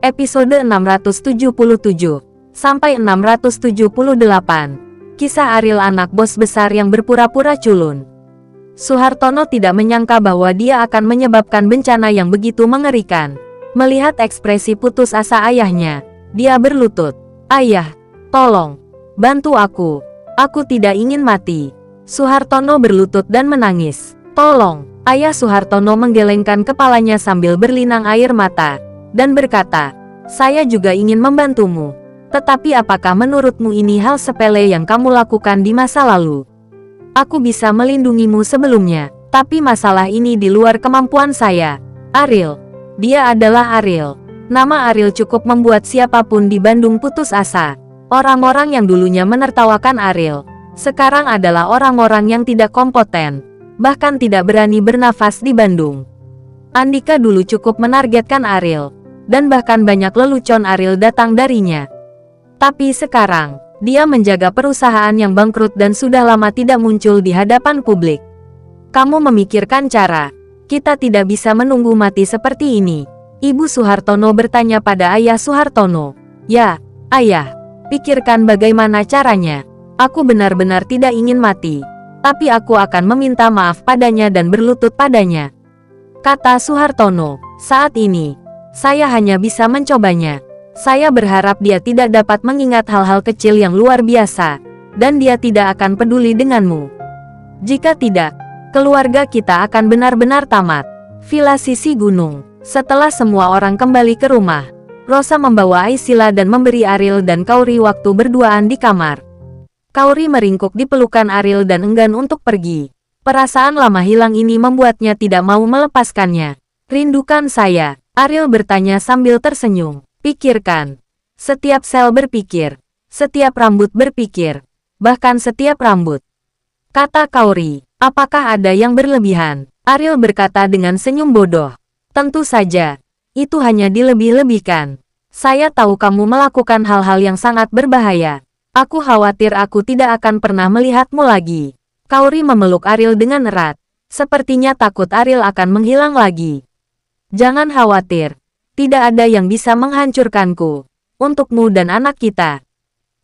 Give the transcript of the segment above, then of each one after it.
Episode 677 sampai 678. Kisah Ariel, anak bos besar yang berpura-pura culun. Suhartono tidak menyangka bahwa dia akan menyebabkan bencana yang begitu mengerikan. Melihat ekspresi putus asa ayahnya, dia berlutut. "Ayah, tolong, bantu aku. Aku tidak ingin mati." Suhartono berlutut dan menangis. "Tolong." Ayah Suhartono menggelengkan kepalanya sambil berlinang air mata, dan berkata, "Saya juga ingin membantumu. Tetapi apakah menurutmu ini hal sepele yang kamu lakukan di masa lalu? Aku bisa melindungimu sebelumnya, tapi masalah ini di luar kemampuan saya." Ariel. Dia adalah Ariel. Nama Ariel cukup membuat siapapun di Bandung putus asa. Orang-orang yang dulunya menertawakan Ariel, sekarang adalah orang-orang yang tidak kompeten, bahkan tidak berani bernafas di Bandung. Andika dulu cukup menargetkan Ariel, dan bahkan banyak lelucon Ariel datang darinya. Tapi sekarang, dia menjaga perusahaan yang bangkrut dan sudah lama tidak muncul di hadapan publik. "Kamu memikirkan cara. Kita tidak bisa menunggu mati seperti ini." Ibu Suhartono bertanya pada ayah Suhartono. "Ya, ayah. Pikirkan bagaimana caranya. Aku benar-benar tidak ingin mati. Tapi aku akan meminta maaf padanya dan berlutut padanya," kata Suhartono. "Saat ini, saya hanya bisa mencobanya. Saya berharap dia tidak dapat mengingat hal-hal kecil yang luar biasa, dan dia tidak akan peduli denganmu. Jika tidak, keluarga kita akan benar-benar tamat." Villa Sisi Gunung. Setelah semua orang kembali ke rumah, Rosa membawa Aisila dan memberi Ariel dan Kauri waktu berduaan di kamar. Kauri meringkuk di pelukan Ariel dan enggan untuk pergi. Perasaan lama hilang ini membuatnya tidak mau melepaskannya. "Rindukan saya?" Ariel bertanya sambil tersenyum. "Pikirkan. Setiap sel berpikir. Setiap rambut berpikir. Bahkan setiap rambut," kata Kauri. "Apakah ada yang berlebihan?" Ariel berkata dengan senyum bodoh. "Tentu saja. Itu hanya dilebih-lebihkan. Saya tahu kamu melakukan hal-hal yang sangat berbahaya. Aku khawatir aku tidak akan pernah melihatmu lagi." Kauri memeluk Ariel dengan erat. Sepertinya takut Ariel akan menghilang lagi. "Jangan khawatir. Tidak ada yang bisa menghancurkanku. Untukmu dan anak kita,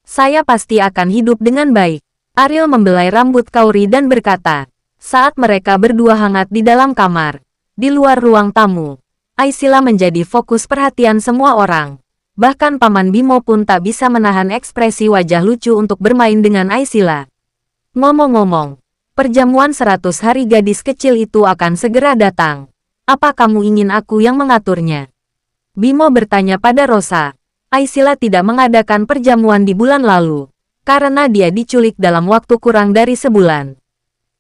saya pasti akan hidup dengan baik." Ariel membelai rambut Kauri dan berkata. Saat mereka berdua hangat di dalam kamar, di luar ruang tamu, Aisila menjadi fokus perhatian semua orang. Bahkan Paman Bimo pun tak bisa menahan ekspresi wajah lucu untuk bermain dengan Aisila. "Ngomong-ngomong, perjamuan 100 hari gadis kecil itu akan segera datang. Apa kamu ingin aku yang mengaturnya?" Bimo bertanya pada Rosa. Aisila tidak mengadakan perjamuan di bulan lalu, karena dia diculik dalam waktu kurang dari sebulan.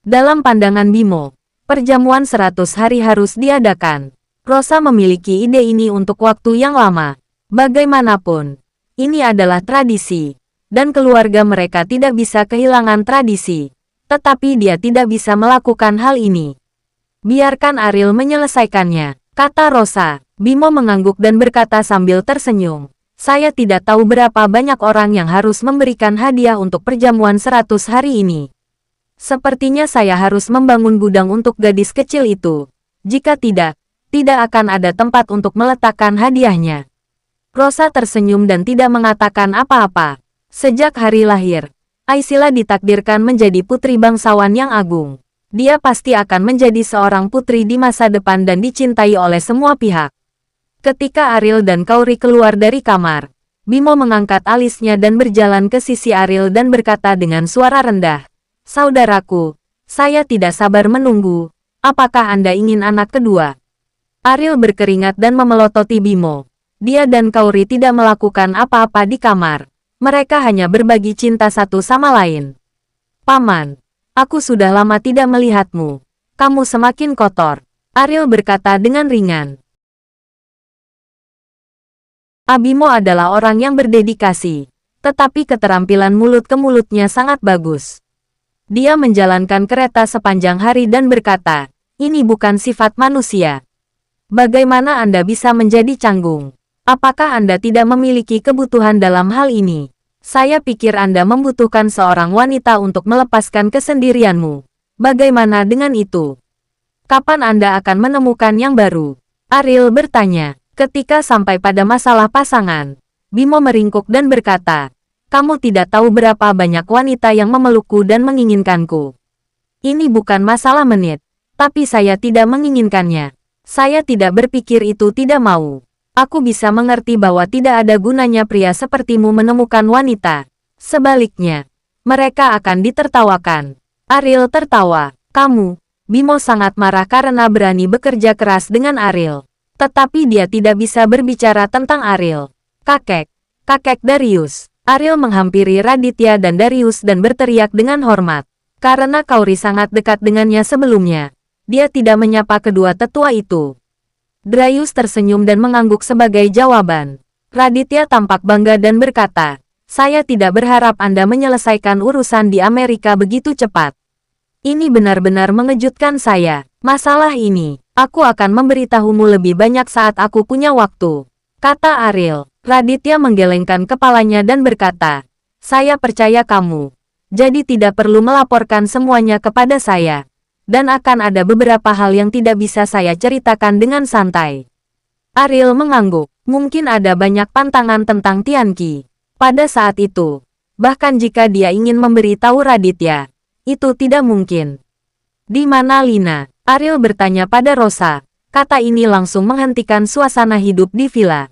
Dalam pandangan Bimo, perjamuan 100 hari harus diadakan. Rosa memiliki ide ini untuk waktu yang lama. Bagaimanapun, ini adalah tradisi, dan keluarga mereka tidak bisa kehilangan tradisi. Tetapi dia tidak bisa melakukan hal ini. "Biarkan Ariel menyelesaikannya," kata Rosa. Bimo mengangguk dan berkata sambil tersenyum. "Saya tidak tahu berapa banyak orang yang harus memberikan hadiah untuk perjamuan 100 hari ini. Sepertinya saya harus membangun gudang untuk gadis kecil itu. Jika tidak, tidak akan ada tempat untuk meletakkan hadiahnya." Rosa tersenyum dan tidak mengatakan apa-apa. Sejak hari lahir, Aisila ditakdirkan menjadi putri bangsawan yang agung. Dia pasti akan menjadi seorang putri di masa depan dan dicintai oleh semua pihak. Ketika Ariel dan Kauri keluar dari kamar, Bimo mengangkat alisnya dan berjalan ke sisi Ariel dan berkata dengan suara rendah, "Saudaraku, saya tidak sabar menunggu. Apakah Anda ingin anak kedua?" Ariel berkeringat dan memelototi Bimo. Dia dan Kauri tidak melakukan apa-apa di kamar. Mereka hanya berbagi cinta satu sama lain. "Paman, aku sudah lama tidak melihatmu. Kamu semakin kotor," Ariel berkata dengan ringan. Abimo adalah orang yang berdedikasi, tetapi keterampilan mulut ke mulutnya sangat bagus. Dia menjalankan kereta sepanjang hari dan berkata, "Ini bukan sifat manusia. Bagaimana Anda bisa menjadi canggung? Apakah Anda tidak memiliki kebutuhan dalam hal ini? Saya pikir Anda membutuhkan seorang wanita untuk melepaskan kesendirianmu. Bagaimana dengan itu? Kapan Anda akan menemukan yang baru?" Ariel bertanya. Ketika sampai pada masalah pasangan, Bimo meringkuk dan berkata, "Kamu tidak tahu berapa banyak wanita yang memelukku dan menginginkanku. Ini bukan masalah menit, tapi saya tidak menginginkannya. Saya tidak berpikir itu tidak mau. Aku bisa mengerti bahwa tidak ada gunanya pria sepertimu menemukan wanita. Sebaliknya, mereka akan ditertawakan." Ariel tertawa. "Kamu..." Bimo sangat marah karena berani bekerja keras dengan Ariel. Tetapi dia tidak bisa berbicara tentang Ariel. "Kakek, kakek Darius." Ariel menghampiri Raditya dan Darius dan berteriak dengan hormat. Karena Kauri sangat dekat dengannya sebelumnya, dia tidak menyapa kedua tetua itu. Darius tersenyum dan mengangguk sebagai jawaban. Raditya tampak bangga dan berkata, "Saya tidak berharap Anda menyelesaikan urusan di Amerika begitu cepat. Ini benar-benar mengejutkan saya. Masalah ini, aku akan memberitahumu lebih banyak saat aku punya waktu," kata Ariel. Raditya menggelengkan kepalanya dan berkata, "Saya percaya kamu. Jadi tidak perlu melaporkan semuanya kepada saya. Dan akan ada beberapa hal yang tidak bisa saya ceritakan dengan santai." Ariel mengangguk. Mungkin ada banyak pantangan tentang Tianqi. Pada saat itu, bahkan jika dia ingin memberitahu Raditya, itu tidak mungkin. "Di mana Lina?" Ariel bertanya pada Rosa. Kata ini langsung menghentikan suasana hidup di villa.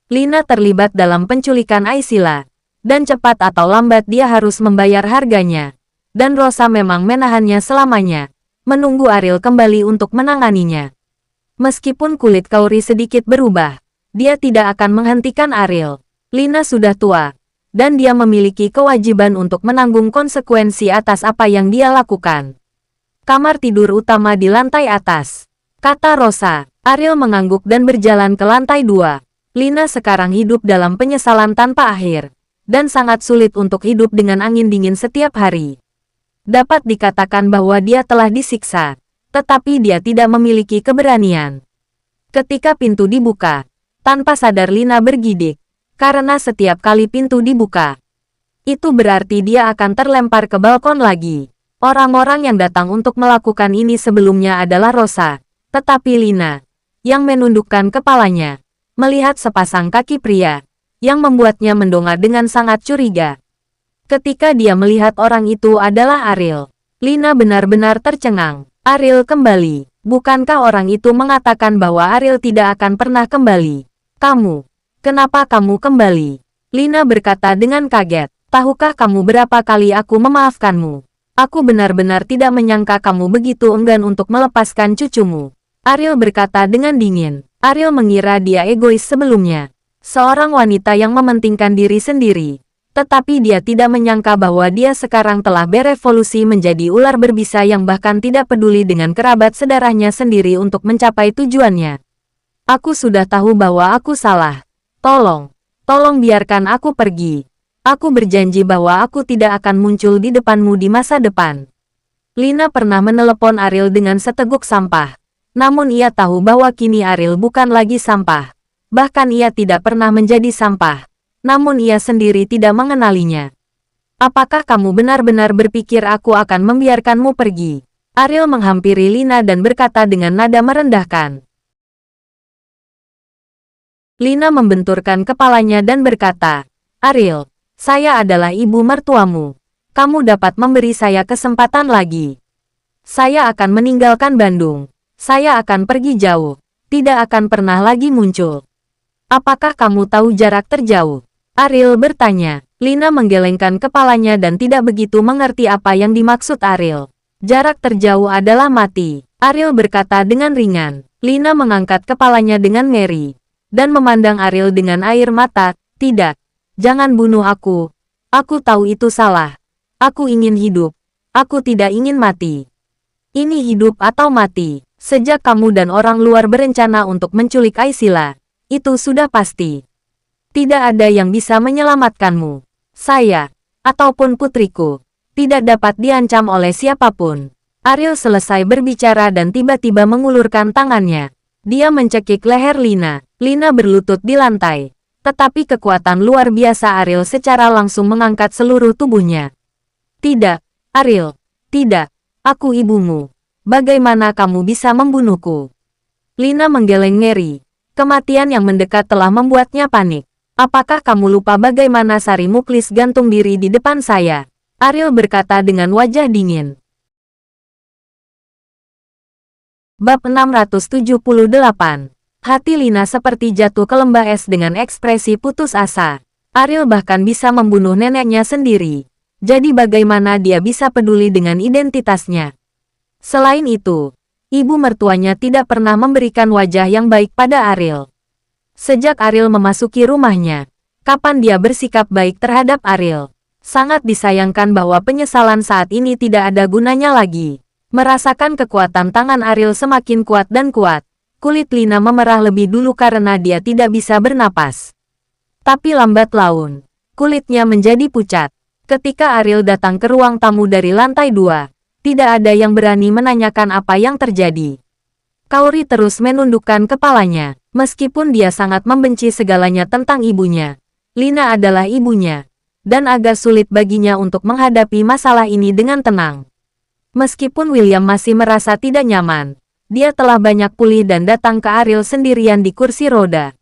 Lina terlibat dalam penculikan Aisila, dan cepat atau lambat dia harus membayar harganya. Dan Rosa memang menahannya selamanya, menunggu Ariel kembali untuk menanganinya. Meskipun kulit Kauri sedikit berubah, dia tidak akan menghentikan Ariel. Lina sudah tua, dan dia memiliki kewajiban untuk menanggung konsekuensi atas apa yang dia lakukan. "Kamar tidur utama di lantai atas," kata Rosa. Ariel mengangguk dan berjalan ke lantai 2. Lina sekarang hidup dalam penyesalan tanpa akhir, dan sangat sulit untuk hidup dengan angin dingin setiap hari. Dapat dikatakan bahwa dia telah disiksa, tetapi dia tidak memiliki keberanian. Ketika pintu dibuka, tanpa sadar Lina bergidik, karena setiap kali pintu dibuka, itu berarti dia akan terlempar ke balkon lagi. Orang-orang yang datang untuk melakukan ini sebelumnya adalah Rosa, tetapi Lina, yang menundukkan kepalanya, melihat sepasang kaki pria, yang membuatnya mendongak dengan sangat curiga. Ketika dia melihat orang itu adalah Ariel, Lina benar-benar tercengang. "Ariel kembali. Bukankah orang itu mengatakan bahwa Ariel tidak akan pernah kembali? Kenapa kamu kembali?" Lina berkata dengan kaget. "Tahukah kamu berapa kali aku memaafkanmu? Aku benar-benar tidak menyangka kamu begitu enggan untuk melepaskan cucumu." Ariel berkata dengan dingin. Ariel mengira dia egois sebelumnya. Seorang wanita yang mementingkan diri sendiri. Tetapi dia tidak menyangka bahwa dia sekarang telah berevolusi menjadi ular berbisa yang bahkan tidak peduli dengan kerabat sedarahnya sendiri untuk mencapai tujuannya. "Aku sudah tahu bahwa aku salah. Tolong biarkan aku pergi. Aku berjanji bahwa aku tidak akan muncul di depanmu di masa depan." Lina pernah menelepon Ariel dengan seteguk sampah. Namun ia tahu bahwa kini Ariel bukan lagi sampah. Bahkan ia tidak pernah menjadi sampah. Namun ia sendiri tidak mengenalinya. "Apakah kamu benar-benar berpikir aku akan membiarkanmu pergi?" Ariel menghampiri Lina dan berkata dengan nada merendahkan. Lina membenturkan kepalanya dan berkata, "Ariel, saya adalah ibu mertuamu. Kamu dapat memberi saya kesempatan lagi. Saya akan meninggalkan Bandung. Saya akan pergi jauh. Tidak akan pernah lagi muncul." "Apakah kamu tahu jarak terjauh?" Ariel bertanya. Lina menggelengkan kepalanya dan tidak begitu mengerti apa yang dimaksud Ariel. "Jarak terjauh adalah mati," Ariel berkata dengan ringan. Lina mengangkat kepalanya dengan ngeri, dan memandang Ariel dengan air mata. "Tidak. Jangan bunuh aku. Aku tahu itu salah. Aku ingin hidup. Aku tidak ingin mati. Ini hidup atau mati. Sejak kamu dan orang luar berencana untuk menculik Aisila, itu sudah pasti. Tidak ada yang bisa menyelamatkanmu. Saya, ataupun putriku, tidak dapat diancam oleh siapapun." Ariel selesai berbicara dan tiba-tiba mengulurkan tangannya. Dia mencekik leher Lina. Lina berlutut di lantai. Tetapi kekuatan luar biasa Ariel secara langsung mengangkat seluruh tubuhnya. "Tidak, Ariel. Tidak. Aku ibumu. Bagaimana kamu bisa membunuhku?" Lina menggeleng ngeri. Kematian yang mendekat telah membuatnya panik. Apakah kamu lupa bagaimana Sari Muklis gantung diri di depan saya? Ariel berkata dengan wajah dingin. Bab 678. Hati Lina seperti jatuh ke lembah es dengan ekspresi putus asa. Ariel bahkan bisa membunuh neneknya sendiri. Jadi bagaimana dia bisa peduli dengan identitasnya? Selain itu, ibu mertuanya tidak pernah memberikan wajah yang baik pada Ariel. Sejak Ariel memasuki rumahnya, kapan dia bersikap baik terhadap Ariel? Sangat disayangkan bahwa penyesalan saat ini tidak ada gunanya lagi. Merasakan kekuatan tangan Ariel semakin kuat dan kuat, kulit Lina memerah lebih dulu karena dia tidak bisa bernapas. Tapi lambat laun, kulitnya menjadi pucat. Ketika Ariel datang ke ruang tamu dari lantai 2, tidak ada yang berani menanyakan apa yang terjadi. Kaori terus menundukkan kepalanya, meskipun dia sangat membenci segalanya tentang ibunya. Lina adalah ibunya, dan agak sulit baginya untuk menghadapi masalah ini dengan tenang. Meskipun William masih merasa tidak nyaman, dia telah banyak pulih dan datang ke Ariel sendirian di kursi roda.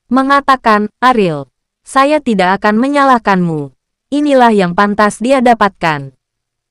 Mengatakan, Ariel, saya tidak akan menyalahkanmu. Inilah yang pantas dia dapatkan.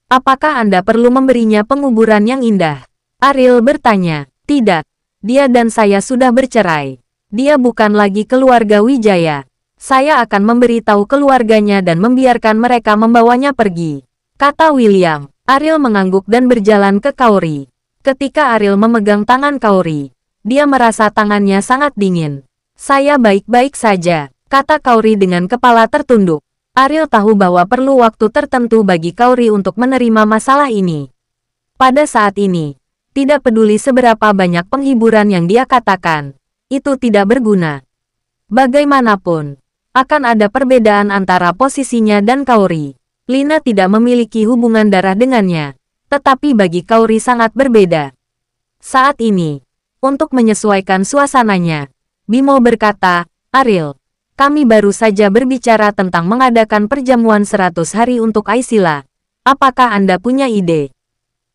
Apakah Anda perlu memberinya penguburan yang indah? Ariel bertanya. Tidak, dia dan saya sudah bercerai. Dia bukan lagi keluarga Wijaya. Saya akan memberitahu keluarganya dan membiarkan mereka membawanya pergi, kata William. Ariel mengangguk dan berjalan ke Kaori. Ketika Ariel memegang tangan Kaori, dia merasa tangannya sangat dingin. Saya baik-baik saja, kata Kaori dengan kepala tertunduk. Ariel tahu bahwa perlu waktu tertentu bagi Kaori untuk menerima masalah ini. Pada saat ini, tidak peduli seberapa banyak penghiburan yang dia katakan, itu tidak berguna. Bagaimanapun, akan ada perbedaan antara posisinya dan Kaori. Lina tidak memiliki hubungan darah dengannya, tetapi bagi Kaori sangat berbeda. Saat ini, untuk menyesuaikan suasananya, Bimo berkata, Ariel, kami baru saja berbicara tentang mengadakan perjamuan 100 hari untuk Aisila. Apakah Anda punya ide?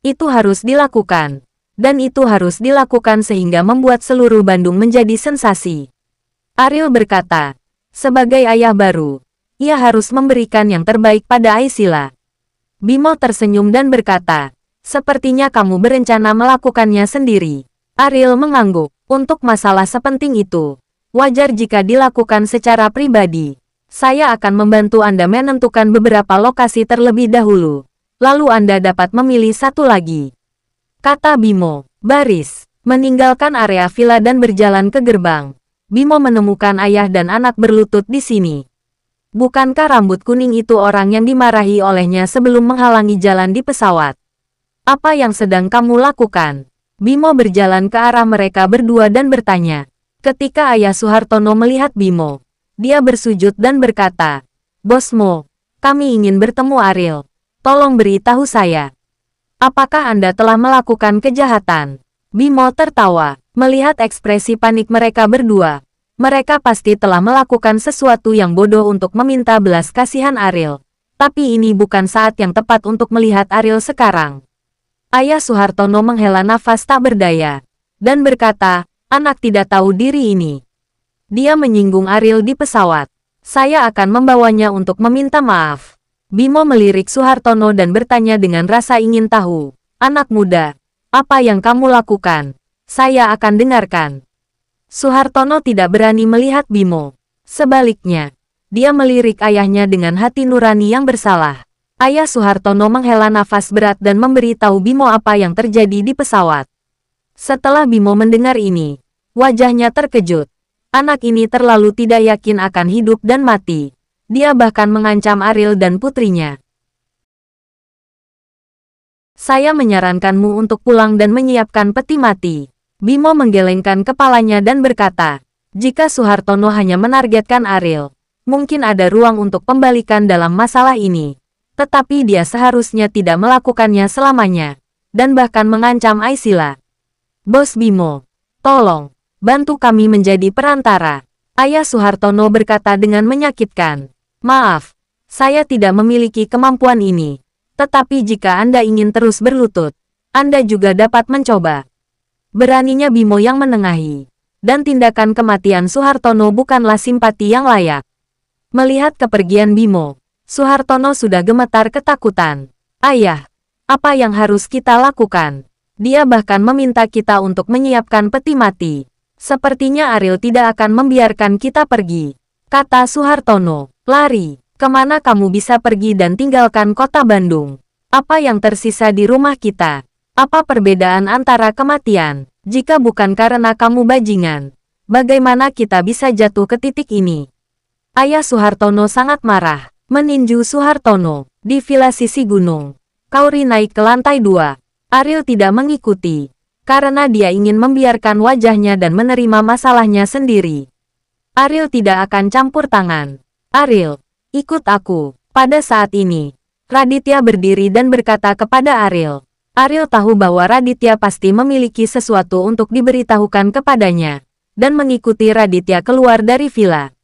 Itu harus dilakukan. Dan itu harus dilakukan sehingga membuat seluruh Bandung menjadi sensasi. Ariel berkata, sebagai ayah baru, ia harus memberikan yang terbaik pada Aisila. Bimo tersenyum dan berkata, sepertinya kamu berencana melakukannya sendiri. Ariel mengangguk, untuk masalah sepenting itu, wajar jika dilakukan secara pribadi. Saya akan membantu Anda menentukan beberapa lokasi terlebih dahulu. Lalu Anda dapat memilih satu lagi. Kata Bimo. Baris meninggalkan area villa dan berjalan ke gerbang. Bimo menemukan ayah dan anak berlutut di sini. Bukankah rambut kuning itu orang yang dimarahi olehnya sebelum menghalangi jalan di pesawat? Apa yang sedang kamu lakukan? Bimo berjalan ke arah mereka berdua dan bertanya. Ketika ayah Suhartono melihat Bimo, dia bersujud dan berkata, Bosmo, kami ingin bertemu Ariel. Tolong beritahu saya. Apakah Anda telah melakukan kejahatan? Bimo tertawa, melihat ekspresi panik mereka berdua. Mereka pasti telah melakukan sesuatu yang bodoh untuk meminta belas kasihan Ariel. Tapi ini bukan saat yang tepat untuk melihat Ariel sekarang. Ayah Suhartono menghela nafas tak berdaya, dan berkata, anak tidak tahu diri ini. Dia menyinggung Ariel di pesawat. Saya akan membawanya untuk meminta maaf. Bimo melirik Suhartono dan bertanya dengan rasa ingin tahu. Anak muda, apa yang kamu lakukan? Saya akan dengarkan. Suhartono tidak berani melihat Bimo. Sebaliknya, dia melirik ayahnya dengan hati nurani yang bersalah. Ayah Suhartono menghela nafas berat dan memberitahu Bimo apa yang terjadi di pesawat. Setelah Bimo mendengar ini, wajahnya terkejut. Anak ini terlalu tidak yakin akan hidup dan mati. Dia bahkan mengancam Ariel dan putrinya. Saya menyarankanmu untuk pulang dan menyiapkan peti mati. Bimo menggelengkan kepalanya dan berkata, jika Suhartono hanya menargetkan Ariel, mungkin ada ruang untuk pembalikan dalam masalah ini. Tetapi dia seharusnya tidak melakukannya selamanya, dan bahkan mengancam Aisila. Bos Bimo, tolong, bantu kami menjadi perantara. Ayah Suhartono berkata dengan menyakitkan. Maaf, saya tidak memiliki kemampuan ini. Tetapi jika Anda ingin terus berlutut, Anda juga dapat mencoba. Beraninya Bimo yang menengahi. dan tindakan kematian Suhartono bukanlah simpati yang layak. Melihat kepergian Bimo, Suhartono sudah gemetar ketakutan. Ayah, apa yang harus kita lakukan? Dia bahkan meminta kita untuk menyiapkan peti mati. Sepertinya Ariel tidak akan membiarkan kita pergi, kata Suhartono. Lari, kemana kamu bisa pergi dan tinggalkan kota Bandung? Apa yang tersisa di rumah kita? Apa perbedaan antara kematian? Jika bukan karena kamu bajingan, bagaimana kita bisa jatuh ke titik ini? Ayah Suhartono sangat marah, meninju Suhartono. Di villa sisi gunung, Kauri naik ke lantai 2. Ariel tidak mengikuti, karena dia ingin membiarkan wajahnya dan menerima masalahnya sendiri. Ariel tidak akan campur tangan. Ariel, ikut aku. Pada saat ini, Raditya berdiri dan berkata kepada Ariel. Ariel tahu bahwa Raditya pasti memiliki sesuatu untuk diberitahukan kepadanya, dan mengikuti Raditya keluar dari villa.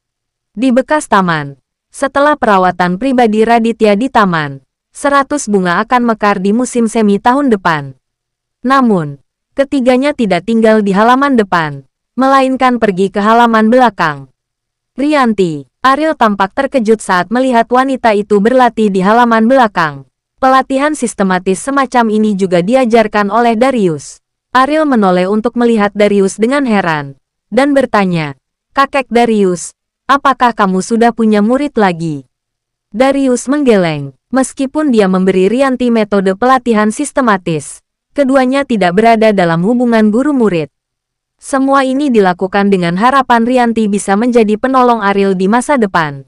Di bekas taman, setelah perawatan pribadi Raditya di taman, 100 bunga akan mekar di musim semi tahun depan. Namun, ketiganya tidak tinggal di halaman depan, melainkan pergi ke halaman belakang. Rianti, Ariel tampak terkejut saat melihat wanita itu berlatih di halaman belakang. Pelatihan sistematis semacam ini juga diajarkan oleh Darius. Ariel menoleh untuk melihat Darius dengan heran, dan bertanya, "Kakek Darius, apakah kamu sudah punya murid lagi?" Darius menggeleng. Meskipun dia memberi Rianti metode pelatihan sistematis, keduanya tidak berada dalam hubungan guru-murid. Semua ini dilakukan dengan harapan Rianti bisa menjadi penolong Ariel di masa depan.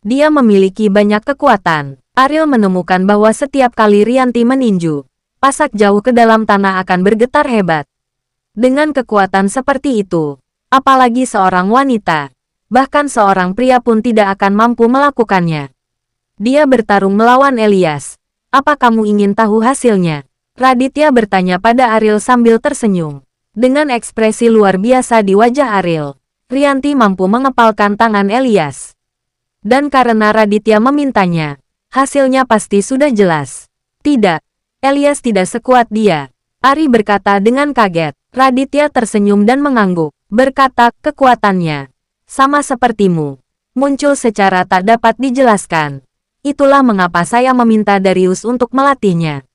Dia memiliki banyak kekuatan. Ariel menemukan bahwa setiap kali Rianti meninju, pasak jauh ke dalam tanah akan bergetar hebat. Dengan kekuatan seperti itu, apalagi seorang wanita, bahkan seorang pria pun tidak akan mampu melakukannya. Dia bertarung melawan Elias. Apa kamu ingin tahu hasilnya? Raditya bertanya pada Ariel sambil tersenyum. Dengan ekspresi luar biasa di wajah Ariel, Rianti mampu mengepalkan tangan Elias. Dan karena Raditya memintanya, hasilnya pasti sudah jelas. Tidak, Elias tidak sekuat dia. Ari berkata dengan kaget. Raditya tersenyum dan mengangguk, berkata, kekuatannya sama sepertimu, muncul secara tak dapat dijelaskan. Itulah mengapa saya meminta Darius untuk melatihnya.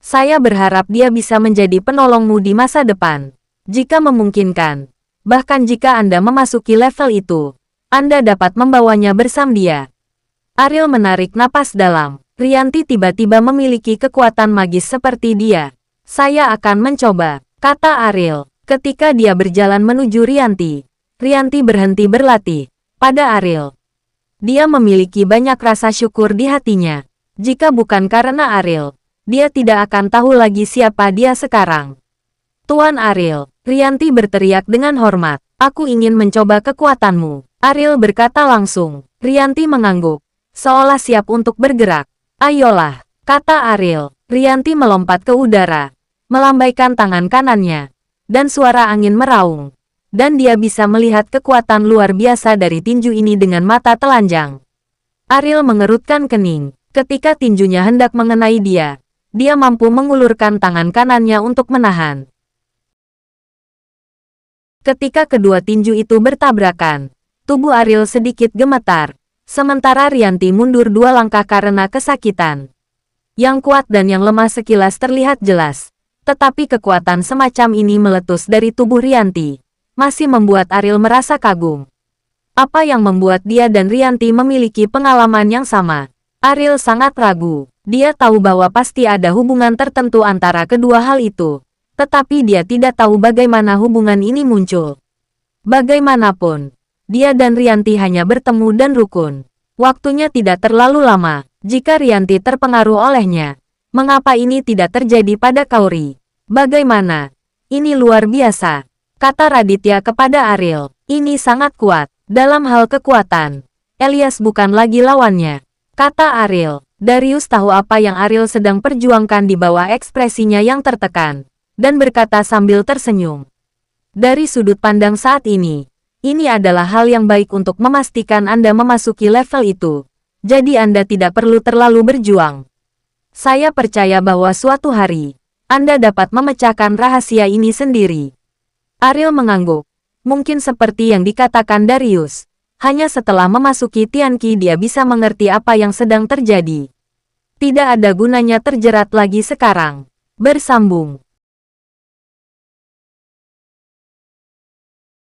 Saya berharap dia bisa menjadi penolongmu di masa depan. Jika memungkinkan, bahkan jika Anda memasuki level itu, Anda dapat membawanya bersama dia. Ariel menarik napas dalam. Rianti tiba-tiba memiliki kekuatan magis seperti dia. Saya akan mencoba, kata Ariel. Ketika dia berjalan menuju Rianti, Rianti berhenti berlatih. Pada Ariel, dia memiliki banyak rasa syukur di hatinya. Jika bukan karena Ariel, dia tidak akan tahu lagi siapa dia sekarang. Tuan Ariel, Rianti berteriak dengan hormat. Aku ingin mencoba kekuatanmu. Ariel berkata langsung. Rianti mengangguk, seolah siap untuk bergerak. Ayolah, kata Ariel. Rianti melompat ke udara, melambaikan tangan kanannya, dan suara angin meraung. Dan dia bisa melihat kekuatan luar biasa dari tinju ini dengan mata telanjang. Ariel mengerutkan kening. Ketika tinjunya hendak mengenai dia mampu mengulurkan tangan kanannya untuk menahan. Ketika kedua tinju itu bertabrakan, tubuh Ariel sedikit gemetar, sementara Rianti mundur 2 langkah karena kesakitan. Yang kuat dan yang lemah sekilas terlihat jelas, tetapi kekuatan semacam ini meletus dari tubuh Rianti, masih membuat Ariel merasa kagum. Apa yang membuat dia dan Rianti memiliki pengalaman yang sama? Ariel sangat ragu. Dia tahu bahwa pasti ada hubungan tertentu antara kedua hal itu, tetapi dia tidak tahu bagaimana hubungan ini muncul. Bagaimanapun, dia dan Rianti hanya bertemu dan rukun. Waktunya tidak terlalu lama. Jika Rianti terpengaruh olehnya, mengapa ini tidak terjadi pada Kauri? Bagaimana? Ini luar biasa, kata Raditya kepada Ariel. Ini sangat kuat. Dalam hal kekuatan, Elias bukan lagi lawannya, kata Ariel. Darius tahu apa yang Ariel sedang perjuangkan di bawah ekspresinya yang tertekan, dan berkata sambil tersenyum. Dari sudut pandang saat ini adalah hal yang baik untuk memastikan Anda memasuki level itu. Jadi Anda tidak perlu terlalu berjuang. Saya percaya bahwa suatu hari, Anda dapat memecahkan rahasia ini sendiri. Ariel mengangguk. Mungkin seperti yang dikatakan Darius. Hanya setelah memasuki Tianqi dia bisa mengerti apa yang sedang terjadi. Tidak ada gunanya terjerat lagi sekarang. Bersambung.